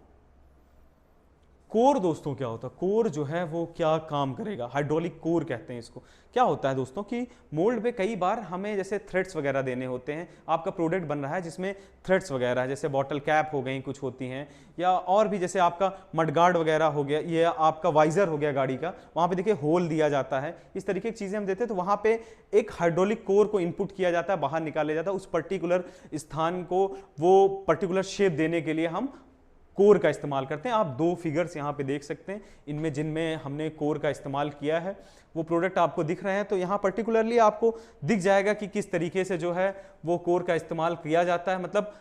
कोर दोस्तों क्या होता है, कोर जो है वो क्या काम करेगा, हाइड्रोलिक कोर कहते हैं इसको। क्या होता है दोस्तों कि मोल्ड पे कई बार हमें जैसे थ्रेड्स वगैरह देने होते हैं, आपका प्रोडक्ट बन रहा है जिसमें थ्रेड्स वगैरह है, जैसे बॉटल कैप हो गई कुछ होती हैं, या और भी जैसे आपका मडगार्ड वगैरह हो गया, ये आपका वाइजर हो गया गाड़ी का, वहाँ पे देखिए होल दिया जाता है, इस तरीके की चीज़ें हम देते हैं। तो वहाँ पे एक हाइड्रोलिक कोर को इनपुट किया जाता है, बाहर निकाला जाता है, उस पर्टिकुलर स्थान को वो पर्टिकुलर शेप देने के लिए हम कोर का इस्तेमाल करते हैं। आप 2 फिगर्स यहाँ पे देख सकते हैं, इनमें जिनमें हमने कोर का इस्तेमाल किया है वो प्रोडक्ट आपको दिख रहे हैं। तो यहाँ पर्टिकुलरली आपको दिख जाएगा कि किस तरीके से जो है वो कोर का इस्तेमाल किया जाता है, मतलब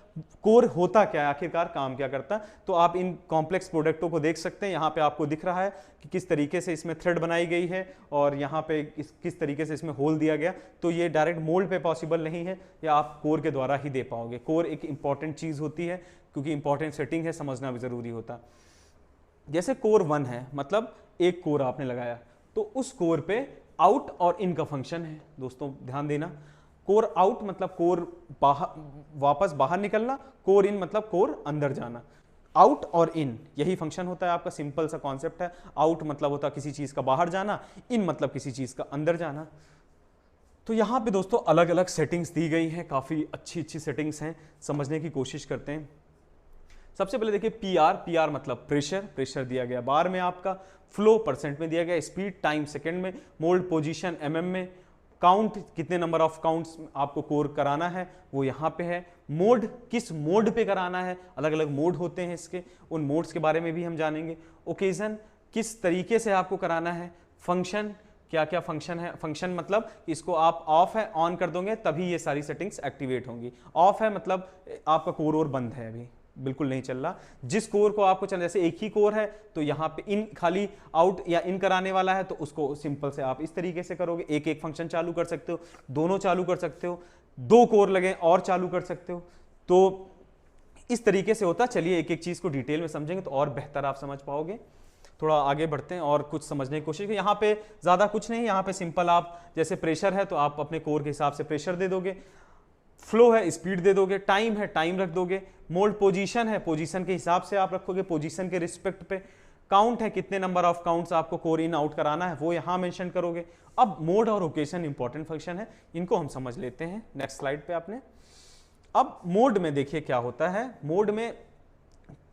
कोर होता क्या है, आखिरकार काम क्या करता है। तो आप इन कॉम्प्लेक्स प्रोडक्टों को देख सकते हैं, यहाँ पे आपको दिख रहा है कि किस तरीके से इसमें थ्रेड बनाई गई है और यहाँ पे किस तरीके से इसमें होल दिया गया। तो ये डायरेक्ट मोल्ड पे पॉसिबल नहीं है, या आप कोर के द्वारा ही दे पाओगे। कोर एक इंपॉर्टेंट चीज़ होती है, क्योंकि इंपॉर्टेंट सेटिंग है, समझना भी जरूरी होता। जैसे कोर 1 है, मतलब एक कोर आपने लगाया, तो उस कोर पे आउट और इन का फंक्शन है। दोस्तों ध्यान देना, कोर आउट मतलब कोर वापस बाहर निकलना, कोर इन मतलब कोर अंदर जाना। आउट और इन यही फंक्शन होता है आपका, सिंपल सा कॉन्सेप्ट है। आउट मतलब होता है किसी चीज का बाहर जाना, इन मतलब किसी चीज का अंदर जाना। तो यहाँ पे दोस्तों अलग अलग सेटिंग्स दी गई हैं, काफ़ी अच्छी अच्छी सेटिंग्स हैं, समझने की कोशिश करते हैं। सबसे पहले देखिए पीआर मतलब प्रेशर दिया गया बार में, आपका फ्लो परसेंट में दिया गया, स्पीड टाइम सेकंड में, मोल्ड पोजीशन एमएम में, काउंट कितने नंबर ऑफ काउंट्स आपको कोर कराना है वो यहाँ पे है, मोड किस मोड पे कराना है, अलग अलग मोड होते हैं इसके, उन मोड्स के बारे में भी हम जानेंगे। ओकेजन किस तरीके से आपको कराना है, फंक्शन क्या क्या फंक्शन है, फंक्शन मतलब इसको आप ऑफ है ऑन कर दोगे तभी ये सारी सेटिंग्स एक्टिवेट होंगी। ऑफ है मतलब आपका कोर और बंद है, अभी बिल्कुल नहीं चल रहा। जिस कोर को आपको चल, जैसे एक ही कोर है तो यहाँ पे इन खाली आउट या इन कराने वाला है, तो उसको सिंपल से आप इस तरीके से करोगे, एक एक फंक्शन चालू कर सकते हो, दोनों चालू कर सकते हो, 2 कोर लगे और चालू कर सकते हो। तो इस तरीके से होता। चलिए एक एक चीज को डिटेल में समझेंगे तो और बेहतर आप समझ पाओगे। थोड़ा आगे बढ़ते हैं और कुछ समझने की कोशिश। यहाँ पे ज्यादा कुछ नहीं, यहाँ पे सिंपल आप जैसे प्रेशर है तो आप अपने कोर के हिसाब से प्रेशर दे दोगे, फ्लो है स्पीड दे दोगे, टाइम है टाइम रख दोगे, मोल्ड पोजीशन है पोजीशन के हिसाब से आप रखोगे, पोजीशन के रिस्पेक्ट पे, काउंट है कितने नंबर ऑफ काउंट्स आपको कोर इन आउट कराना है वो यहां मेंशन करोगे। अब मोड और ओकेशन इंपॉर्टेंट फंक्शन है, इनको हम समझ लेते हैं नेक्स्ट स्लाइड पे आपने। अब मोड में देखिए क्या होता है, मोड में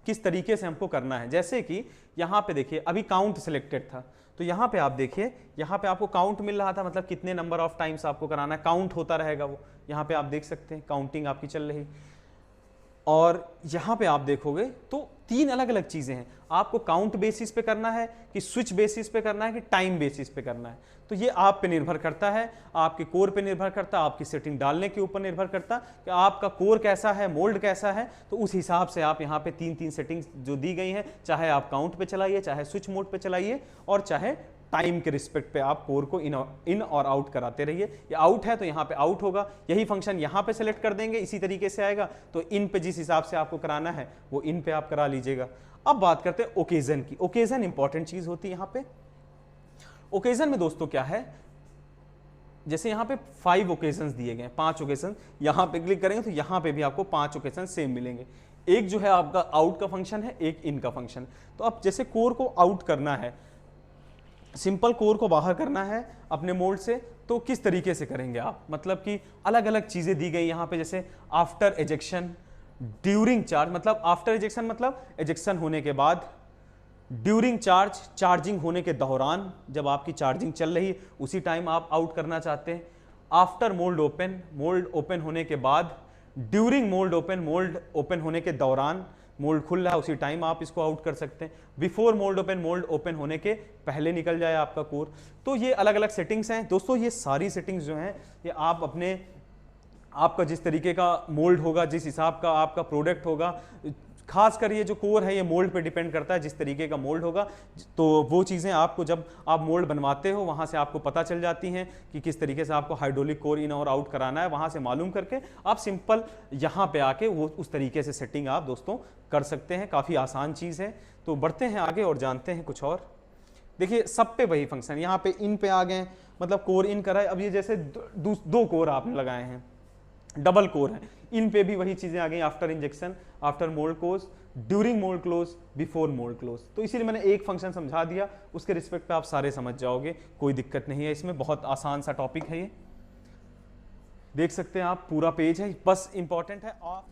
किस तरीके से हमको करना है। जैसे कि यहां पे देखिए अभी काउंट सिलेक्टेड था, तो यहाँ पे आप देखिए, यहाँ पे आपको काउंट मिल रहा था, मतलब कितने नंबर ऑफ टाइम्स आपको कराना है, काउंट होता रहेगा वो, यहाँ पे आप देख सकते हैं काउंटिंग आपकी चल रही। और यहाँ पे आप देखोगे तो 3 अलग अलग चीजें हैं, आपको काउंट बेसिस पे करना है कि स्विच बेसिस पे करना है कि टाइम बेसिस पे करना है। तो ये आप पे निर्भर करता है, आपके कोर पे निर्भर करता है, आपकी सेटिंग डालने के ऊपर निर्भर करता है कि आपका कोर कैसा है, मोल्ड कैसा है। तो उस हिसाब से आप यहाँ पे 3 सेटिंग्स जो दी गई हैं, चाहे आप काउंट पे चलाइए, चाहे स्विच मोड पे चलाइए, और चाहे टाइम के रिस्पेक्ट पे आप कोर को इन और आउट कराते रहिए। ये आउट है तो यहाँ पे आउट होगा, यही फंक्शन यहाँ पे सेलेक्ट कर देंगे, इसी तरीके से आएगा। तो इन पे जिस हिसाब से आपको कराना है वो इन पे आप करा लीजिएगा। अब बात करते हैं ओकेजन की। ओकेजन इंपॉर्टेंट चीज होती है यहाँ पे। ओकेजन में दोस्तों क्या है, जैसे यहाँ पे 5 ओकेजन दिए गए, 5 ओकेजन, यहाँ पे क्लिक करेंगे तो यहाँ पे भी आपको 5 ओकेजन सेम मिलेंगे। एक जो है आपका आउट का फंक्शन है, एक इन का फंक्शन। तो अब जैसे कोर को आउट करना है, सिंपल कोर को बाहर करना है अपने मोल्ड से, तो किस तरीके से करेंगे आप, मतलब कि अलग अलग चीजें दी गई यहाँ पे, जैसे आफ्टर एजेक्शन, ड्यूरिंग चार्ज, मतलब आफ्टर एजेक्शन मतलब एजेक्शन होने के बाद, ड्यूरिंग चार्ज चार्जिंग होने के दौरान, जब आपकी चार्जिंग चल रही उसी टाइम आप आउट करना चाहते हैं, after mould open, mould open होने के बाद, ड्यूरिंग मोल्ड ओपन होने के दौरान, मोल्ड खुल रहा है उसी टाइम आप इसको आउट कर सकते हैं। बिफोर मोल्ड ओपन होने के पहले निकल जाए आपका कोर। तो ये अलग अलग सेटिंग्स हैं दोस्तों। ये सारी सेटिंग्स जो हैं ये आप अपने आपका जिस तरीके का मोल्ड होगा, जिस हिसाब का आपका प्रोडक्ट होगा, खासकर ये जो कोर है ये मोल्ड पे डिपेंड करता है, जिस तरीके का मोल्ड होगा तो वो चीज़ें आपको जब आप मोल्ड बनवाते हो वहाँ से आपको पता चल जाती हैं कि किस तरीके से आपको हाइड्रोलिक कोर इन और आउट कराना है। वहाँ से मालूम करके आप सिंपल यहाँ पे आके वो उस तरीके से सेटिंग आप दोस्तों कर सकते हैं। काफ़ी आसान चीज़ है। तो बढ़ते हैं आगे और जानते हैं कुछ और। देखिए सब पे वही फंक्शन, यहाँ पे इन पे आ गए, मतलब कोर इन करा है। अब ये जैसे दो कोर आपने लगाए हैं, डबल कोर है, इन पे भी वही चीजें आ गई, after injection, after mould close, during mould close, before mould close. तो इसीलिए मैंने एक फंक्शन समझा दिया, उसके रिस्पेक्ट पे आप सारे समझ जाओगे, कोई दिक्कत नहीं है इसमें। बहुत आसान सा टॉपिक है ये, देख सकते हैं आप पूरा पेज है, बस इंपॉर्टेंट है। और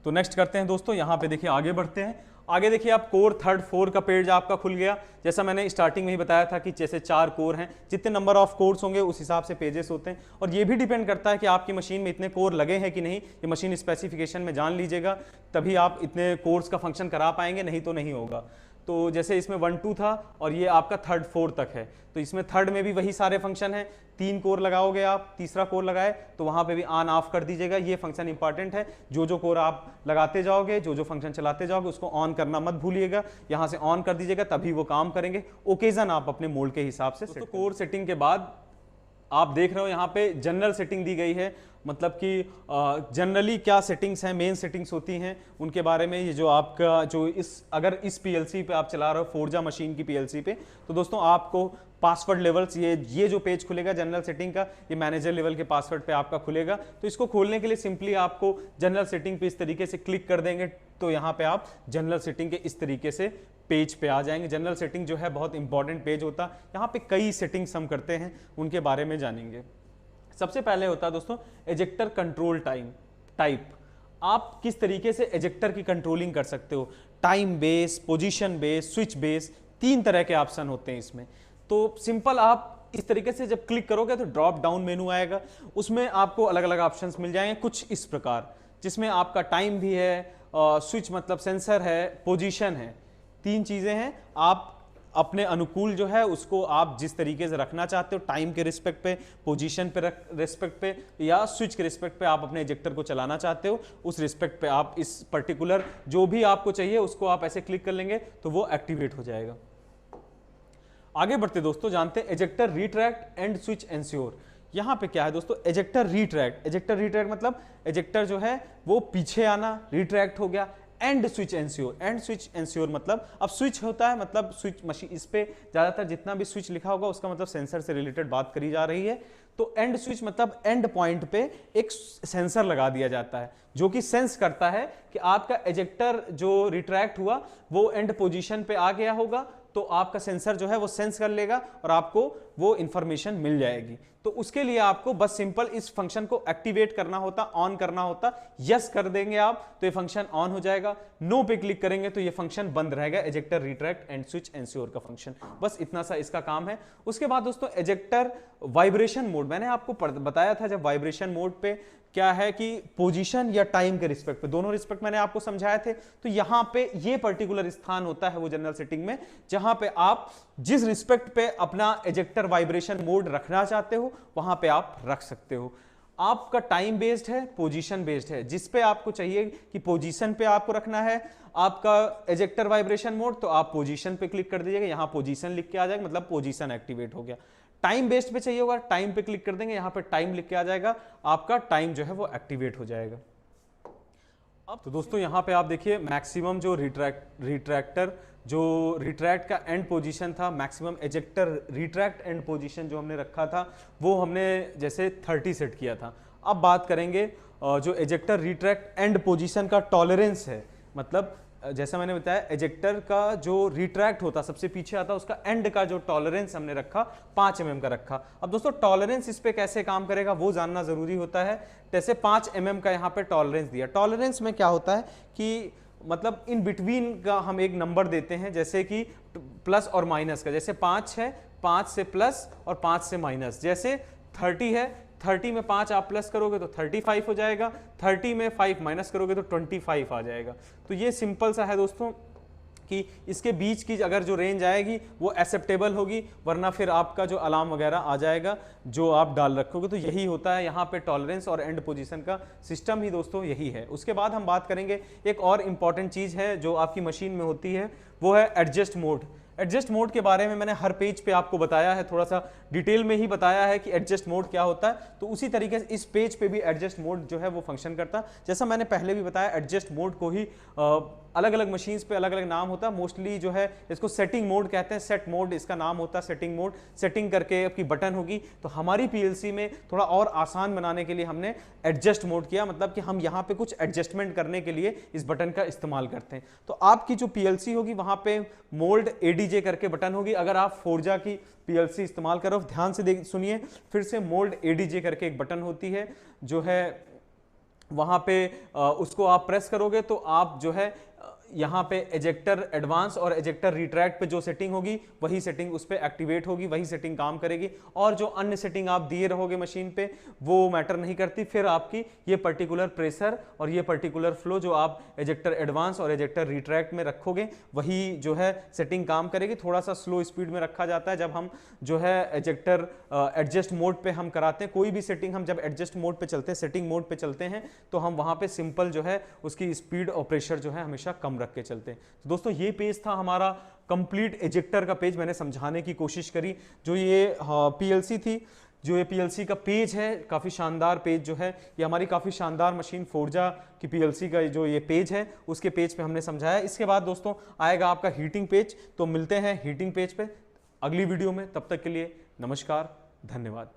तो नेक्स्ट करते हैं दोस्तों, यहाँ पे देखिए आगे बढ़ते हैं। आगे देखिए आप कोर 3rd 4 का पेज आपका खुल गया। जैसा मैंने स्टार्टिंग में ही बताया था कि जैसे 4 कोर हैं, जितने नंबर ऑफ कोर्स होंगे उस हिसाब से पेजेस होते हैं। और ये भी डिपेंड करता है कि आपकी मशीन में इतने कोर लगे हैं कि नहीं। ये मशीन स्पेसिफिकेशन में जान लीजिएगा, तभी आप इतने कोर्स का फंक्शन करा पाएंगे, नहीं तो नहीं होगा। तो जैसे इसमें 1 2 था और ये आपका 3rd 4 तक है, तो इसमें 3rd में भी वही सारे फंक्शन हैं। 3 कोर लगाओगे आप, तीसरा कोर लगाए तो वहां पे भी ऑन ऑफ कर दीजिएगा। ये फंक्शन इंपॉर्टेंट है, जो कोर आप लगाते जाओगे, जो फंक्शन चलाते जाओगे उसको ऑन करना मत भूलिएगा। यहां से ऑन कर दीजिएगा तभी वो काम करेंगे। ओकेजन आप अपने मोल्ड के हिसाब से। तो कोर सेटिंग के बाद आप देख रहे हो यहाँ पे जनरल सेटिंग दी गई है, मतलब कि जनरली क्या सेटिंग्स हैं, मेन सेटिंग्स होती हैं उनके बारे में। ये जो आपका जो अगर इस पीएलसी पे आप चला रहे हो, फोर्जा मशीन की पीएलसी पे, तो दोस्तों आपको पासवर्ड लेवल्स, ये जो पेज खुलेगा जनरल सेटिंग का, ये मैनेजर लेवल के पासवर्ड पे आपका खुलेगा। तो इसको खोलने के लिए सिंपली आपको जनरल सेटिंग पे इस तरीके से क्लिक कर देंगे, तो यहाँ पे आप जनरल सेटिंग के इस तरीके से पेज पे आ जाएंगे। जनरल सेटिंग जो है बहुत इंपॉर्टेंट पेज होता है, यहाँ पे कई सेटिंग्स हम करते हैं, उनके बारे में जानेंगे। सबसे पहले होता है दोस्तों एजेक्टर कंट्रोल टाइप। आप किस तरीके से एजेक्टर की कंट्रोलिंग कर सकते हो। Time base, position base, switch base, 3 तरह के ऑप्शन होते हैं इसमें। तो सिंपल आप इस तरीके से जब क्लिक करोगे तो ड्रॉप डाउन मेनू आएगा, उसमें आपको अलग अलग ऑप्शंस मिल जाएंगे कुछ इस प्रकार, जिसमें आपका टाइम भी है, स्विच मतलब सेंसर है, पोजीशन है, 3 चीजें हैं। आप अपने अनुकूल जो है उसको आप जिस तरीके से रखना चाहते हो, टाइम के रिस्पेक्ट पे, पोजीशन पे रिस्पेक्ट पे, या स्विच के रिस्पेक्ट पे आप अपने एजेक्टर को चलाना चाहते हो, उस रिस्पेक्ट पे आप इस पर्टिकुलर जो भी आपको चाहिए उसको आप ऐसे क्लिक कर लेंगे तो वो एक्टिवेट हो जाएगा। आगे बढ़ते दोस्तों, जानते हैं ejector retract and switch ensure. यहां पे क्या है दोस्तों, एजेक्टर रिट्रैक्ट मतलब एजेक्टर जो है वो पीछे आना, रिट्रैक्ट हो गया। एंड स्विच एंश्योर मतलब अब स्विच होता है, मतलब स्विच मशीन, इस पे ज्यादातर जितना भी स्विच लिखा होगा उसका मतलब सेंसर से रिलेटेड बात करी जा रही है। तो एंड स्विच मतलब एंड पॉइंट पे एक सेंसर लगा दिया जाता है जो कि सेंस करता है कि आपका एजेक्टर जो रिट्रैक्ट हुआ वो एंड पोजीशन पे आ गया होगा, तो आपका सेंसर जो है वो सेंस कर लेगा और आपको वो इंफॉर्मेशन मिल जाएगी। तो उसके लिए आपको बस सिंपल इस फंक्शन को एक्टिवेट करना होता, ऑन करना होता। यस कर देंगे आप तो ये फंक्शन ऑन हो जाएगा, नो पे क्लिक करेंगे तो ये फंक्शन बंद रहेगा, ejector retract and switch ensure का फंक्शन। बस इतना सा इसका काम है। उसके बाद दोस्तों एजेक्टर वाइब्रेशन मोड, मैंने आपको बताया था जब वाइब्रेशन मोड पे क्या है कि पोजीशन या टाइम के रिस्पेक्ट पे, दोनों रिस्पेक्ट मैंने आपको समझाए थे। तो यहां पे ये पर्टिकुलर स्थान होता है वो जनरल सेटिंग में जहां पे आप जिस रिस्पेक्ट पे अपना एजेक्टर वाइब्रेशन मोड रखना चाहते हो वहां पे आप रख सकते हो। आपका टाइम बेस्ड है, पोजीशन बेस्ड है। जिस पे आपको चाहिए कि पोजीशन पे आपको रखना है आपका एजेक्टर वाइब्रेशन मोड, तो आप पोजीशन पे क्लिक कर दीजिएगा, यहां पोजीशन लिख के आ जाएगा, मतलब पोजीशन एक्टिवेट हो गया। टाइम बेस्ड पे चाहिए होगा, टाइम पे क्लिक कर देंगे, यहां पे टाइम लिख के आ जाएगा, आपका टाइम जो है वो एक्टिवेट हो जाएगा। अब तो दोस्तों यहां पे आप देखिए मैक्सिमम जो रिट्रैक्टर जो रिट्रैक्ट का एंड पोजीशन था, maximum ejector retract and position जो हमने रखा था वो हमने जैसे 30 सेट किया था। अब बात करेंगे जो एजेक्टर रिट्रैक्ट एंड पोजीशन का टॉलरेंस है, मतलब जैसा मैंने बताया एजेक्टर का जो रिट्रैक्ट होता सबसे पीछे आता, उसका एंड का जो टॉलरेंस हमने रखा 5 mm का रखा। अब दोस्तों टॉलरेंस इस पे कैसे काम करेगा वो जानना जरूरी होता है। जैसे 5 mm का यहाँ पे टॉलरेंस दिया, टॉलरेंस में क्या होता है कि मतलब इन बिटवीन का हम एक नंबर देते हैं, जैसे कि प्लस और माइनस का, जैसे 5 है, 5 से प्लस और 5 से माइनस, जैसे 30 है 30 में 5 आप प्लस करोगे तो 35 हो जाएगा, 30 में 5 माइनस करोगे तो 25 आ जाएगा। तो ये सिंपल सा है दोस्तों कि इसके बीच की अगर जो रेंज आएगी वो एक्सेप्टेबल होगी, वरना फिर आपका जो अलार्म वगैरह आ जाएगा जो आप डाल रखोगे। तो यही होता है यहाँ पे टॉलरेंस और एंड पोजीशन का सिस्टम ही दोस्तों यही है। उसके बाद हम बात करेंगे एक और इम्पॉर्टेंट चीज़ है जो आपकी मशीन में होती है, वो है एडजस्ट मोड। एडजस्ट मोड के बारे में मैंने हर पेज पे आपको बताया है, थोड़ा सा डिटेल में ही बताया है कि एडजस्ट मोड क्या होता है। तो उसी तरीके से इस पेज पे भी एडजस्ट मोड जो है वो फंक्शन करता है। जैसा मैंने पहले भी बताया, एडजस्ट मोड को ही अलग अलग मशीन्स पे अलग अलग नाम होता है। मोस्टली जो है इसको सेटिंग मोड कहते हैं, सेट मोड इसका नाम होता है, सेटिंग मोड। सेटिंग करके आपकी बटन होगी। तो हमारी पीएलसी में थोड़ा और आसान बनाने के लिए हमने एडजस्ट मोड किया, मतलब कि हम यहाँ पे कुछ एडजस्टमेंट करने के लिए इस बटन का इस्तेमाल करते हैं। तो आपकी जो पीएलसी होगी वहां पे मोल्ड एडीजे करके बटन होगी। अगर आप फोर्जा की पीएलसी इस्तेमाल करो, ध्यान से सुनिए फिर से, मोल्ड एडीजे करके एक बटन होती है जो है वहां पे उसको आप प्रेस करोगे तो आप जो है यहाँ पे एजेक्टर एडवांस और एजेक्टर रिट्रैक्ट पे जो सेटिंग होगी वही सेटिंग उस पे एक्टिवेट होगी, वही सेटिंग काम करेगी। और जो अन्य सेटिंग आप दिए रहोगे मशीन पे वो मैटर नहीं करती। फिर आपकी ये पर्टिकुलर प्रेशर और ये पर्टिकुलर फ्लो जो आप एजेक्टर एडवांस और एजेक्टर रिट्रैक्ट में रखोगे वही जो है सेटिंग काम करेगी। थोड़ा सा स्लो स्पीड में रखा जाता है जब हम जो है एजेक्टर एडजस्ट मोड पे हम कराते हैं। कोई भी सेटिंग हम जब एडजस्ट मोड पे चलते हैं, सेटिंग मोड पे चलते हैं, तो हम वहां पे सिंपल जो है उसकी स्पीड और प्रेशर जो है हमेशा कम रख के चलते हैं। तो दोस्तों ये पेज था हमारा कंप्लीट एजेक्टर का पेज, मैंने समझाने की कोशिश करी। जो ये पीएलसी थी, जो ये पीएलसी का पेज है, काफ़ी शानदार पेज जो है, ये हमारी काफ़ी शानदार मशीन फोर्जा की पीएलसी का जो ये पेज है उसके पेज पे हमने समझाया। इसके बाद दोस्तों आएगा आपका हीटिंग पेज। तो मिलते हैं हीटिंग पेज पे अगली वीडियो में, तब तक के लिए नमस्कार, धन्यवाद।